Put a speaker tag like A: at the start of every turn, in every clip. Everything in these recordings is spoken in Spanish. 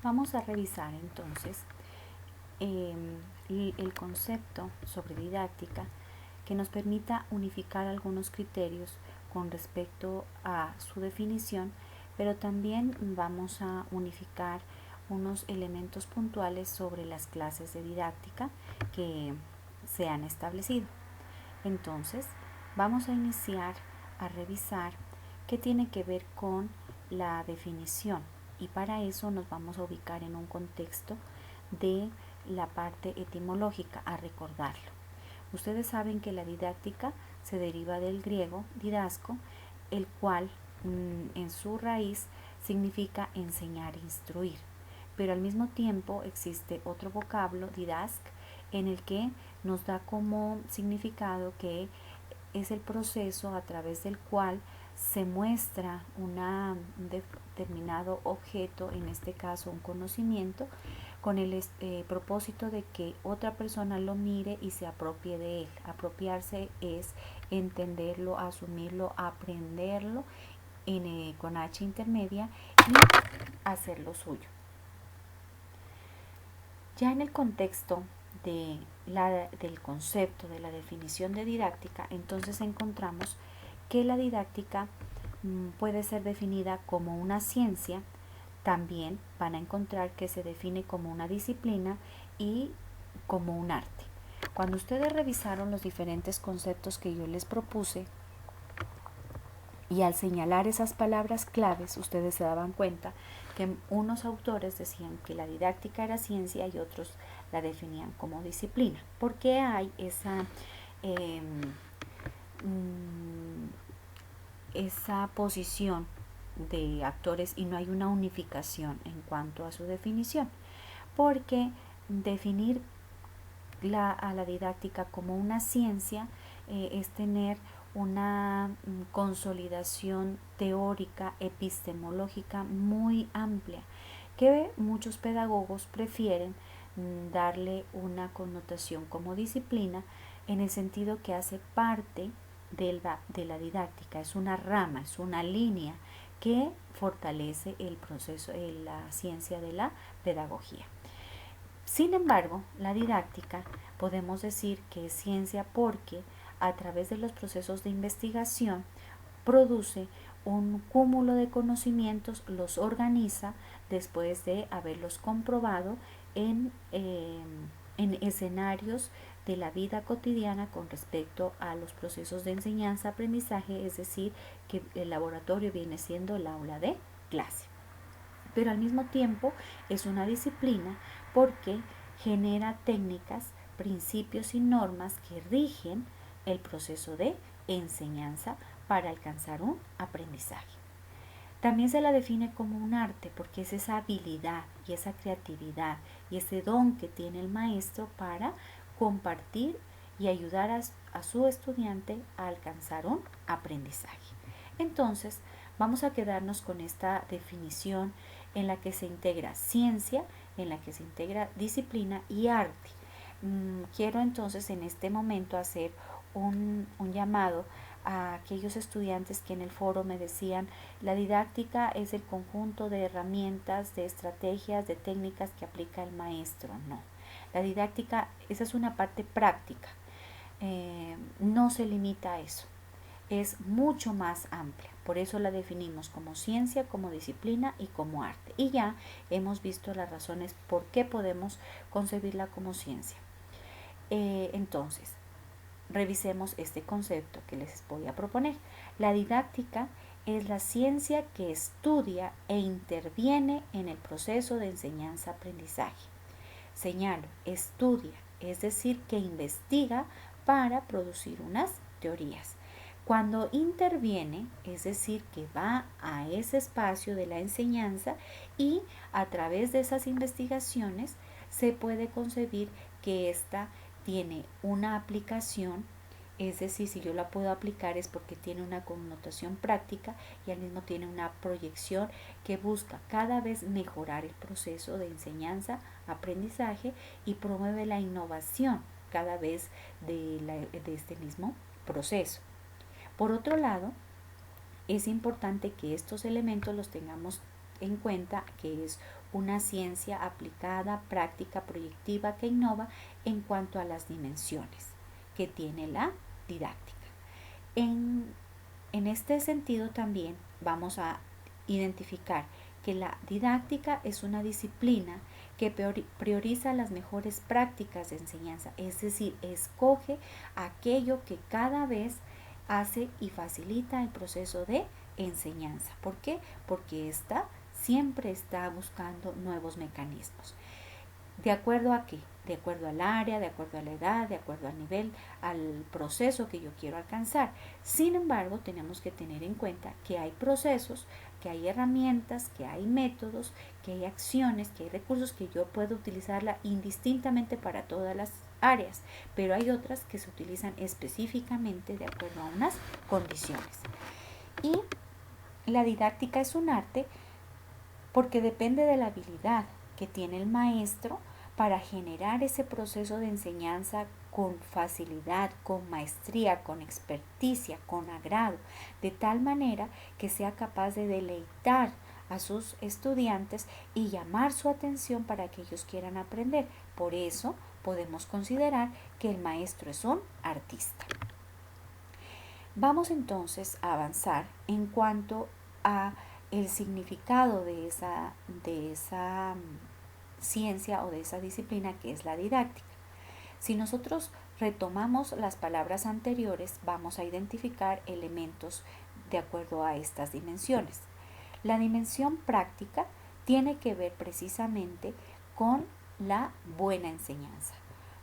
A: Vamos a revisar entonces el concepto sobre didáctica que nos permita unificar algunos criterios con respecto a su definición, pero también vamos a unificar unos elementos puntuales sobre las clases de didáctica que se han establecido. Entonces, vamos a iniciar a revisar qué tiene que ver con la definición, y para eso nos vamos a ubicar en un contexto de la parte etimológica, a recordarlo. Ustedes saben que la didáctica se deriva del griego didasco, el cual en su raíz significa enseñar, instruir, pero al mismo tiempo existe otro vocablo, didask, en el que nos da como significado que es el proceso a través del cual se muestra un determinado objeto, en este caso un conocimiento, con el propósito de que otra persona lo mire y se apropie de él. Apropiarse es entenderlo, asumirlo, aprenderlo con H intermedia y hacerlo suyo. Ya en el contexto del concepto, de la definición de didáctica, entonces encontramos que la didáctica puede ser definida como una ciencia. También van a encontrar que se define como una disciplina y como un arte. Cuando ustedes revisaron los diferentes conceptos que yo les propuse, y al señalar esas palabras claves, ustedes se daban cuenta que unos autores decían que la didáctica era ciencia y otros la definían como disciplina. ¿Por qué hay esa posición de actores y no hay una unificación en cuanto a su definición? Porque definir a la didáctica como una ciencia es tener una consolidación teórica, epistemológica muy amplia, que muchos pedagogos prefieren darle una connotación como disciplina, en el sentido que hace parte de la didáctica, es una rama, es una línea que fortalece el proceso, la ciencia de la pedagogía. Sin embargo, la didáctica podemos decir que es ciencia porque a través de los procesos de investigación produce un cúmulo de conocimientos, los organiza después de haberlos comprobado en escenarios de la vida cotidiana con respecto a los procesos de enseñanza-aprendizaje, es decir, que el laboratorio viene siendo el aula de clase. Pero al mismo tiempo es una disciplina porque genera técnicas, principios y normas que rigen el proceso de enseñanza para alcanzar un aprendizaje. También se la define como un arte porque es esa habilidad y esa creatividad y ese don que tiene el maestro para compartir y ayudar a su estudiante a alcanzar un aprendizaje. Entonces, vamos a quedarnos con esta definición en la que se integra ciencia, en la que se integra disciplina y arte. Quiero entonces en este momento hacer un llamado a aquellos estudiantes que en el foro me decían: la didáctica es el conjunto de herramientas, de estrategias, de técnicas que aplica el maestro. No, la didáctica, esa es una parte práctica, no se limita a eso, es mucho más amplia. Por eso la definimos como ciencia, como disciplina y como arte. Y ya hemos visto las razones por qué podemos concebirla como ciencia. Entonces, revisemos este concepto que les voy a proponer. La didáctica es la ciencia que estudia e interviene en el proceso de enseñanza-aprendizaje. Señalo, estudia, es decir, que investiga para producir unas teorías. Cuando interviene, es decir, que va a ese espacio de la enseñanza y a través de esas investigaciones se puede concebir que ésta tiene una aplicación, es decir, si yo la puedo aplicar es porque tiene una connotación práctica y al mismo tiene una proyección que busca cada vez mejorar el proceso de enseñanza, aprendizaje y promueve la innovación cada vez de este mismo proceso. Por otro lado, es importante que estos elementos los tengamos en cuenta que es una ciencia aplicada, práctica, proyectiva que innova en cuanto a las dimensiones que tiene la didáctica. En este sentido también vamos a identificar que la didáctica es una disciplina que prioriza las mejores prácticas de enseñanza, es decir, escoge aquello que cada vez hace y facilita el proceso de enseñanza. ¿Por qué? Porque ésta siempre está buscando nuevos mecanismos. ¿De acuerdo a qué? De acuerdo al área, de acuerdo a la edad, de acuerdo al nivel, al proceso que yo quiero alcanzar. Sin embargo, tenemos que tener en cuenta que hay procesos, que hay herramientas, que hay métodos, que hay acciones, que hay recursos que yo puedo utilizarla indistintamente para todas las áreas, pero hay otras que se utilizan específicamente de acuerdo a unas condiciones. Y la didáctica es un arte porque depende de la habilidad que tiene el maestro para generar ese proceso de enseñanza con facilidad, con maestría, con experticia, con agrado, de tal manera que sea capaz de deleitar a sus estudiantes y llamar su atención para que ellos quieran aprender. Por eso podemos considerar que el maestro es un artista. Vamos entonces a avanzar en cuanto a el significado de esa ciencia o de esa disciplina que es la didáctica. Si nosotros retomamos las palabras anteriores, vamos a identificar elementos de acuerdo a estas dimensiones. La dimensión práctica tiene que ver precisamente con la buena enseñanza.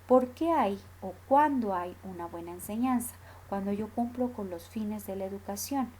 A: ¿Por qué hay o cuándo hay una buena enseñanza? Cuando yo cumplo con los fines de la educación.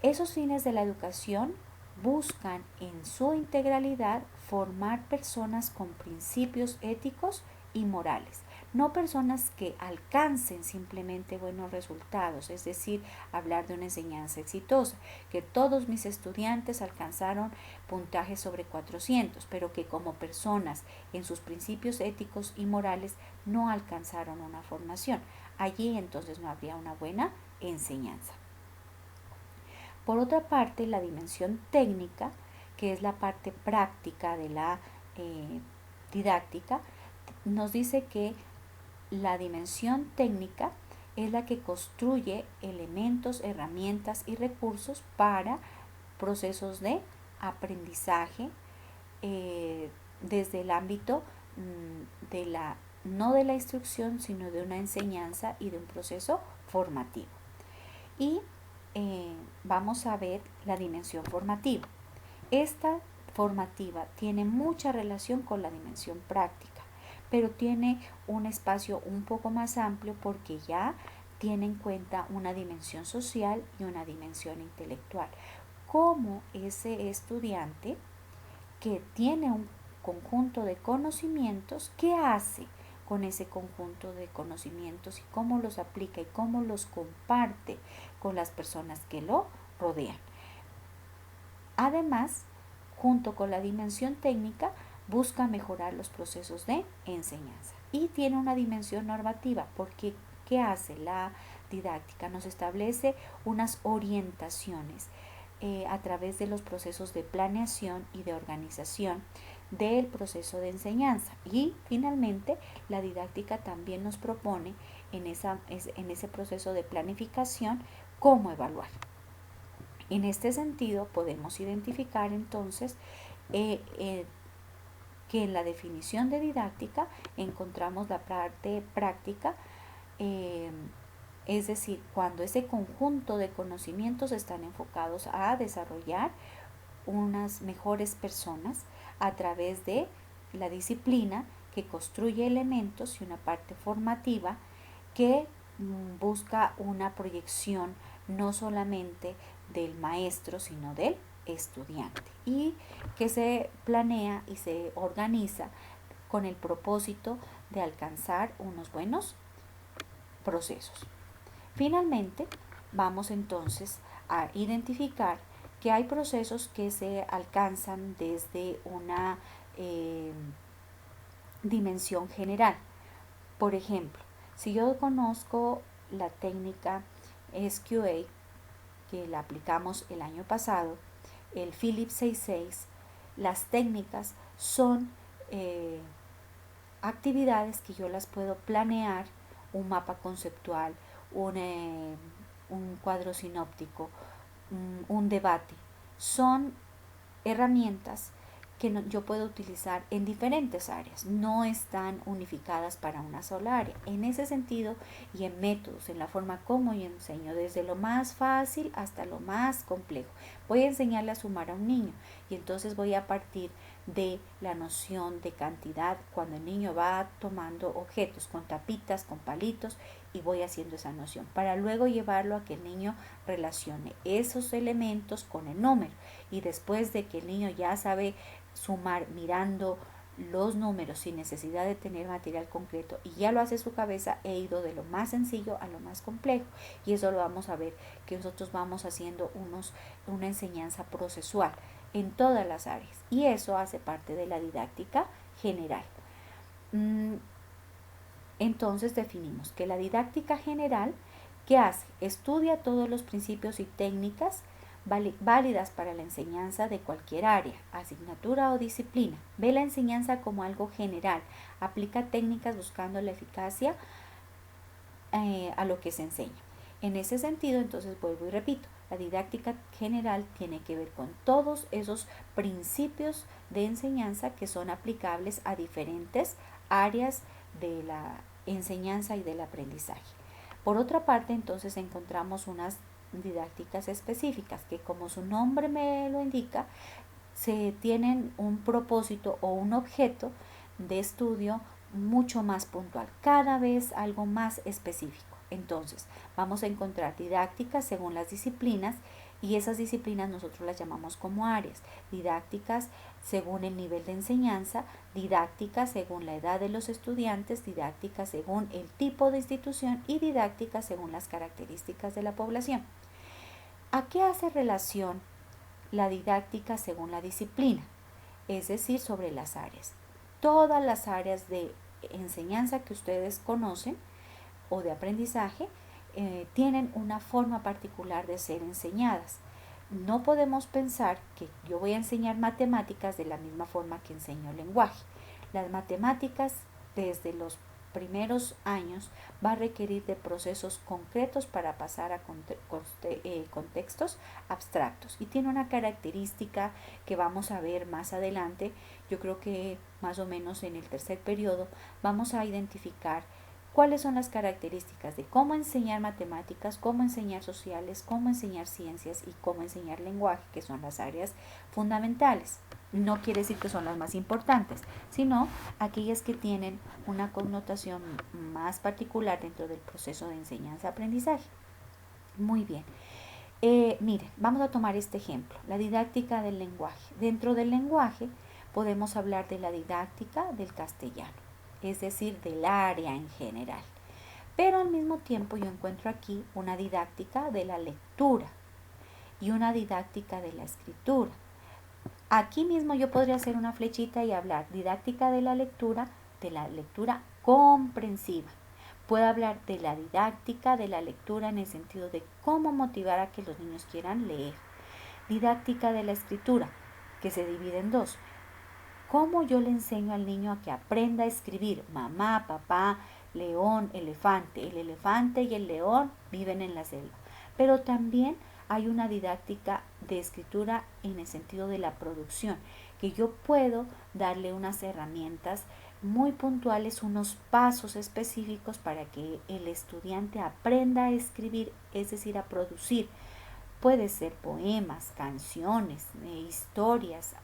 A: Esos fines de la educación buscan en su integralidad formar personas con principios éticos y morales, no personas que alcancen simplemente buenos resultados, es decir, hablar de una enseñanza exitosa, que todos mis estudiantes alcanzaron puntajes sobre 400, pero que como personas en sus principios éticos y morales no alcanzaron una formación. Allí entonces no habría una buena enseñanza. Por otra parte, la dimensión técnica, que es la parte práctica de la didáctica, nos dice que la dimensión técnica es la que construye elementos, herramientas y recursos para procesos de aprendizaje desde el ámbito de la, no de la instrucción, sino de una enseñanza y de un proceso formativo. Y vamos a ver la dimensión formativa. Esta formativa tiene mucha relación con la dimensión práctica, pero tiene un espacio un poco más amplio porque ya tiene en cuenta una dimensión social y una dimensión intelectual. Como ese estudiante que tiene un conjunto de conocimientos, ¿qué hace con ese conjunto de conocimientos y cómo los aplica y cómo los comparte con las personas que lo rodean? Además, junto con la dimensión técnica, busca mejorar los procesos de enseñanza y tiene una dimensión normativa porque ¿qué hace la didáctica? Nos establece unas orientaciones a través de los procesos de planeación y de organización del proceso de enseñanza. Y finalmente, la didáctica también nos propone en ese proceso de planificación cómo evaluar. En este sentido, podemos identificar entonces que en la definición de didáctica encontramos la parte práctica, es decir, cuando ese conjunto de conocimientos están enfocados a desarrollar unas mejores personas a través de la disciplina que construye elementos y una parte formativa que busca una proyección no solamente del maestro, sino del estudiante y que se planea y se organiza con el propósito de alcanzar unos buenos procesos. Finalmente, vamos entonces a identificar que hay procesos que se alcanzan desde una dimensión general. Por ejemplo, si yo conozco la técnica SQA, que la aplicamos el año pasado, el Phillips 66, las técnicas son actividades que yo las puedo planear, un mapa conceptual, un cuadro sinóptico, un debate. Son herramientas que yo puedo utilizar en diferentes áreas, no están unificadas para una sola área. En ese sentido, y en métodos, en la forma como yo enseño, desde lo más fácil hasta lo más complejo. Voy a enseñarle a sumar a un niño y entonces voy a partir de la noción de cantidad cuando el niño va tomando objetos con tapitas, con palitos, y voy haciendo esa noción para luego llevarlo a que el niño relacione esos elementos con el número, y después de que el niño ya sabe sumar mirando los números sin necesidad de tener material concreto y ya lo hace su cabeza, he ido de lo más sencillo a lo más complejo, y eso lo vamos a ver que nosotros vamos haciendo una enseñanza procesual en todas las áreas, y eso hace parte de la didáctica general. Entonces definimos que la didáctica general, ¿qué hace? Estudia todos los principios y técnicas válidas para la enseñanza de cualquier área, asignatura o disciplina. Ve la enseñanza como algo general, aplica técnicas buscando la eficacia a lo que se enseña. En ese sentido, entonces vuelvo y repito, la didáctica general tiene que ver con todos esos principios de enseñanza que son aplicables a diferentes áreas de la enseñanza y del aprendizaje. Por otra parte, entonces encontramos unas didácticas específicas que, como su nombre me lo indica, se tienen un propósito o un objeto de estudio mucho más puntual, cada vez algo más específico. Entonces, vamos a encontrar didácticas según las disciplinas, y esas disciplinas nosotros las llamamos como áreas. Didácticas según el nivel de enseñanza, didácticas según la edad de los estudiantes, didácticas según el tipo de institución y didácticas según las características de la población. ¿A qué hace relación la didáctica según la disciplina? Es decir, sobre las áreas. Todas las áreas de enseñanza que ustedes conocen o de aprendizaje tienen una forma particular de ser enseñadas. No podemos pensar que yo voy a enseñar matemáticas de la misma forma que enseño lenguaje. Las matemáticas desde los primeros años va a requerir de procesos concretos para pasar a contextos abstractos, y tiene una característica que vamos a ver más adelante. Yo creo que más o menos en el tercer periodo vamos a identificar cuáles son las características de cómo enseñar matemáticas, cómo enseñar sociales, cómo enseñar ciencias y cómo enseñar lenguaje, que son las áreas fundamentales. No quiere decir que son las más importantes, sino aquellas que tienen una connotación más particular dentro del proceso de enseñanza-aprendizaje. Muy bien. Miren, vamos a tomar este ejemplo, la didáctica del lenguaje. Dentro del lenguaje podemos hablar de la didáctica del castellano, es decir, del área en general. Pero al mismo tiempo yo encuentro aquí una didáctica de la lectura y una didáctica de la escritura. Aquí mismo yo podría hacer una flechita y hablar didáctica de la lectura comprensiva. Puedo hablar de la didáctica de la lectura en el sentido de cómo motivar a que los niños quieran leer. Didáctica de la escritura, que se divide en dos. ¿Cómo yo le enseño al niño a que aprenda a escribir? Mamá, papá, león, elefante. El elefante y el león viven en la selva. Pero también hay una didáctica de escritura en el sentido de la producción, que yo puedo darle unas herramientas muy puntuales, unos pasos específicos para que el estudiante aprenda a escribir, es decir, a producir. Puede ser poemas, canciones, historias,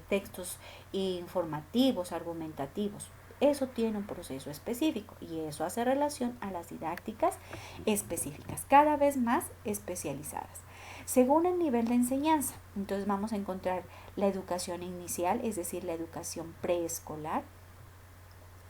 A: textos informativos, argumentativos. Eso tiene un proceso específico y eso hace relación a las didácticas específicas, cada vez más especializadas. Según el nivel de enseñanza, entonces vamos a encontrar la educación inicial, es decir, la educación preescolar,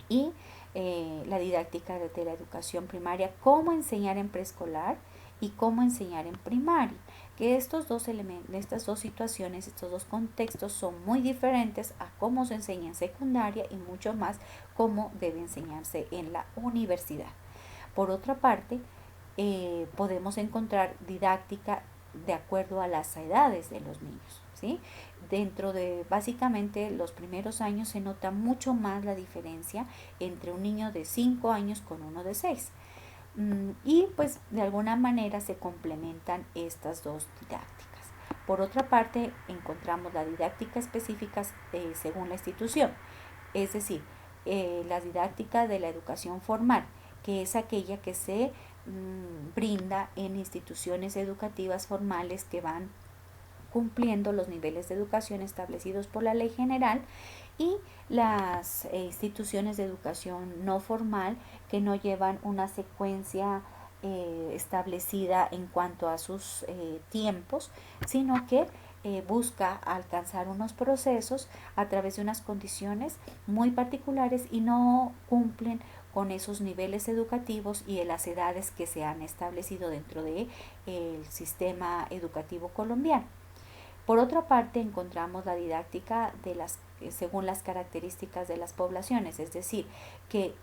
A: y la didáctica de la educación primaria, cómo enseñar en preescolar y cómo enseñar en primaria, que estos dos elementos, estas dos situaciones, estos dos contextos son muy diferentes a cómo se enseña en secundaria y mucho más cómo debe enseñarse en la universidad. Por otra parte, podemos encontrar didáctica de acuerdo a las edades de los niños. ¿sí? Dentro de básicamente los primeros años se nota mucho más la diferencia entre un niño de 5 años con uno de 6. Y pues de alguna manera se complementan estas dos didácticas. Por otra parte, encontramos la didáctica específica según la institución, es decir, la didáctica de la educación formal, que es aquella que se brinda en instituciones educativas formales que van cumpliendo los niveles de educación establecidos por la ley general, y las instituciones de educación no formal que no llevan una secuencia establecida en cuanto a sus tiempos, sino que busca alcanzar unos procesos a través de unas condiciones muy particulares y no cumplen con esos niveles educativos y de las edades que se han establecido dentro del sistema educativo colombiano. Por otra parte, encontramos la didáctica según las características de las poblaciones, es decir, que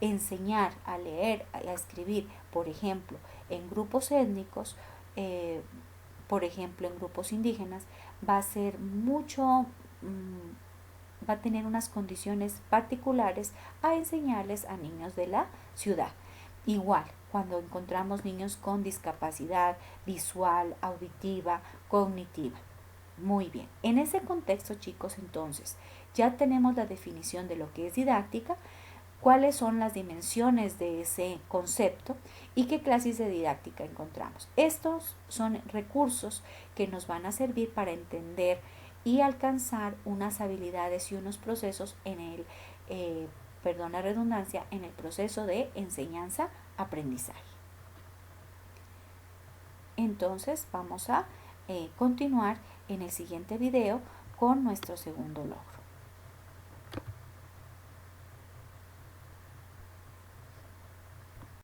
A: enseñar a leer, a escribir, por ejemplo, en grupos étnicos, por ejemplo, en grupos indígenas, va a ser va a tener unas condiciones particulares a enseñarles a niños de la ciudad. Igual, cuando encontramos niños con discapacidad visual, auditiva, cognitiva. Muy bien, en ese contexto, chicos, entonces ya tenemos la definición de lo que es didáctica, cuáles son las dimensiones de ese concepto y qué clases de didáctica encontramos. Estos son recursos que nos van a servir para entender y alcanzar unas habilidades y unos procesos en perdón la redundancia, en el proceso de enseñanza-aprendizaje. Entonces vamos a continuar en el siguiente video con nuestro segundo logro.